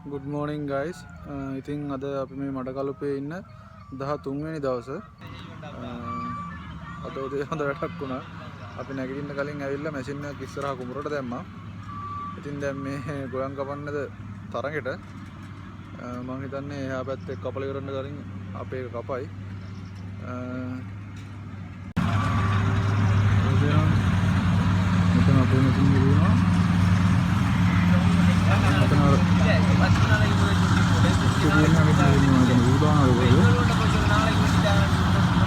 Good morning guys. ඉතින් අද අපි මේ මඩකලුපේ ඉන්න 13 වෙනි දවසේ අද උදේ හොඳ වැඩක් වුණා. අපි නැගිටින්න කලින් ඇවිල්ලා මැෂින් එකක් ඉස්සරහා කුඹරට දැම්මා. ඉතින් දැන් මේ ගොයන් කපන්නද තරගෙට මම හිතන්නේ එහා පැත්තේ කපල ඉවරන්න කලින් අපේ එක කපයි. මෙතන අපේ මැෂින් එක දුවනවා.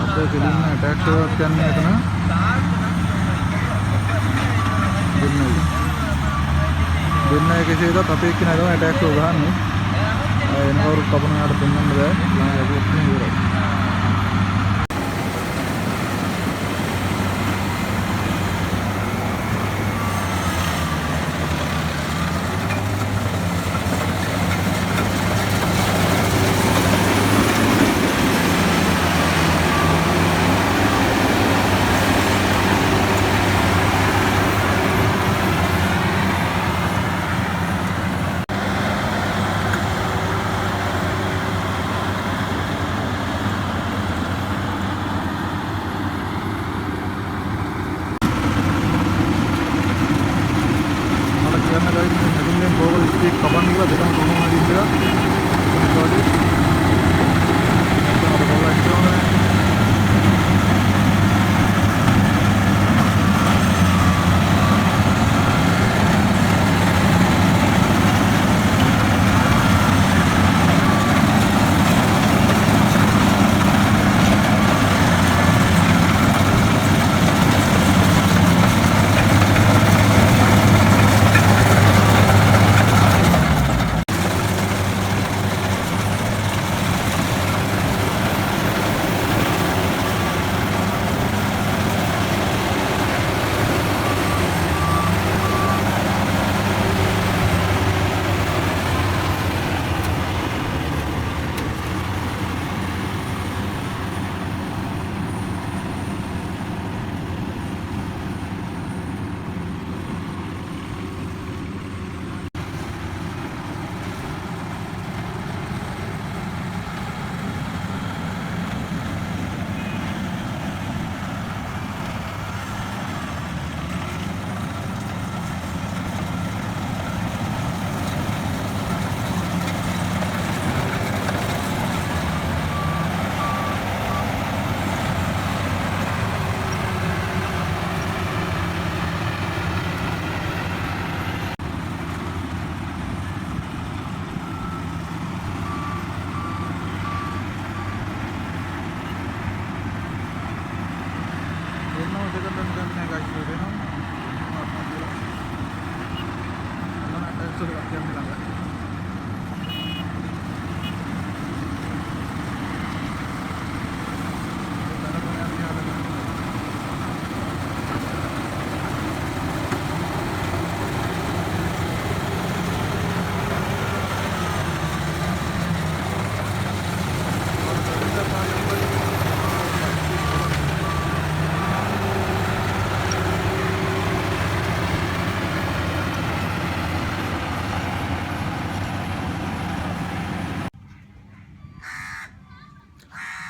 අපේ කෙලින්ම ඇටැක් එකක් යන්නේ එතන දෙන්න කෙසේදත් අපේ එක්කෙනා තමයි ඇටැක් එක ගහන්නේ එන කවුරුත් කපන යාට පෙන්වන්න බෑ ළඟ යපුවත් නේ ඉවරයි kapan juga kita ngomong lagi juga jadi kita ada bola itu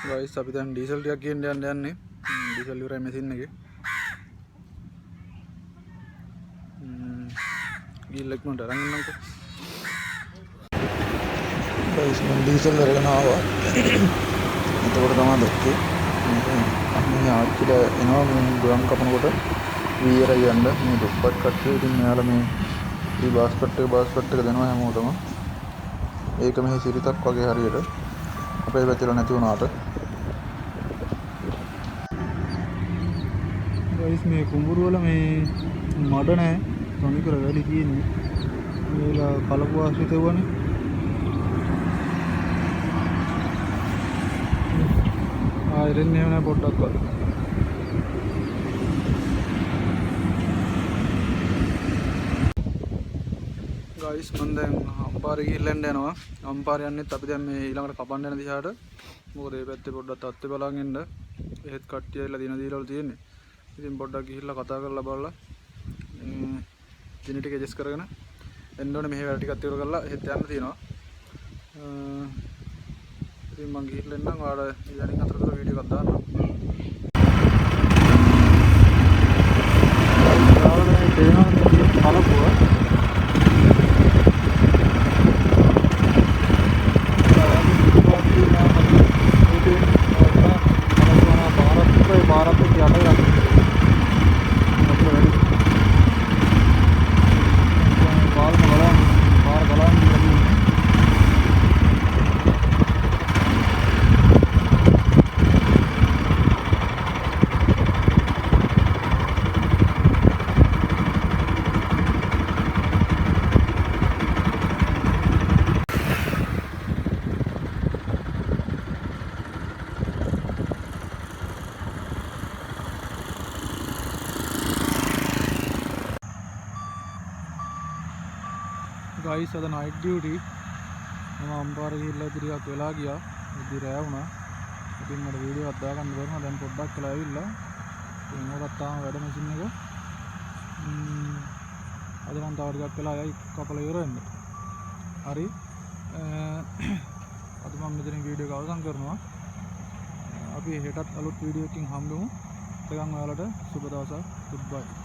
guys අපි දැන් ඩීසල් ටිකක් ගේන්න යන්නේ ඩීසල් ඉවරයි මැෂින් එකේ ගිහිල්ලා ඉක්මනට අරන් එන්නම්කෝ guys මම ඩීසල් අරගෙන ආවා එතකොට තමයි දැක්කේ මේ ආච්චිට එනවා මේ ගොයන් කපනකොට වීර යන්න මේ දුප්පත් කට්ටිය ඉතින් මෙයාලා මේ බාස්කට් එක දෙනවා හැමෝටම ඒක මෙහි සිරිතක් වගේ හරියට අපේ පැත්තේ නැති වුණාට guys මේ කුඹුර වල මේ මඩ නැහැ තනිකර වැඩි කියන්නේ මේලා කලපු ආශ්‍රිත වුණේ ආයෙත් නෑ නේ පොඩ්ඩක්වත් guys මම දැන් අම්පාරේ ගිහිල්ලා යනවා අම්පාරේ යන්නෙත් අපි දැන් මේ ඊළඟට කපන්න යන දිහාට මොකද මේ පැත්තේ පොඩ්ඩක් තත්ත්වය බලන් ඉන්න එහෙත් කට්ටිය ඇවිල්ලා දින දීලා තියෙන්නේ ඉතින් පොඩ්ඩක් ගිහිල්ලා කතා කරලා බලලා දින ටික ඇඩ්ජස්ට් කරගෙන එන්න ඕනේ මෙහෙ වැඩ ටිකක් ඉවර කරලා එහෙත් යන්න තියෙනවා ඉතින් මං ගිහිල්ලා එන්නම් ඔයාලා යනින් අතරතුර වීඩියෝ එකක් දාන්නම්. गाइस अद नाइट ड्यूटी मैं अंबार गिल्ला वेला गया इधर रहा इतनी मैं वीडियो अदा कंपा दान पोड़ा इंता वेड मशीन अदंत कपल अरे अब मैं वीडियो का अवसान करना अभी हेटर अलग वीडियो किंग हम लोग शुभ दासा गुड बाय.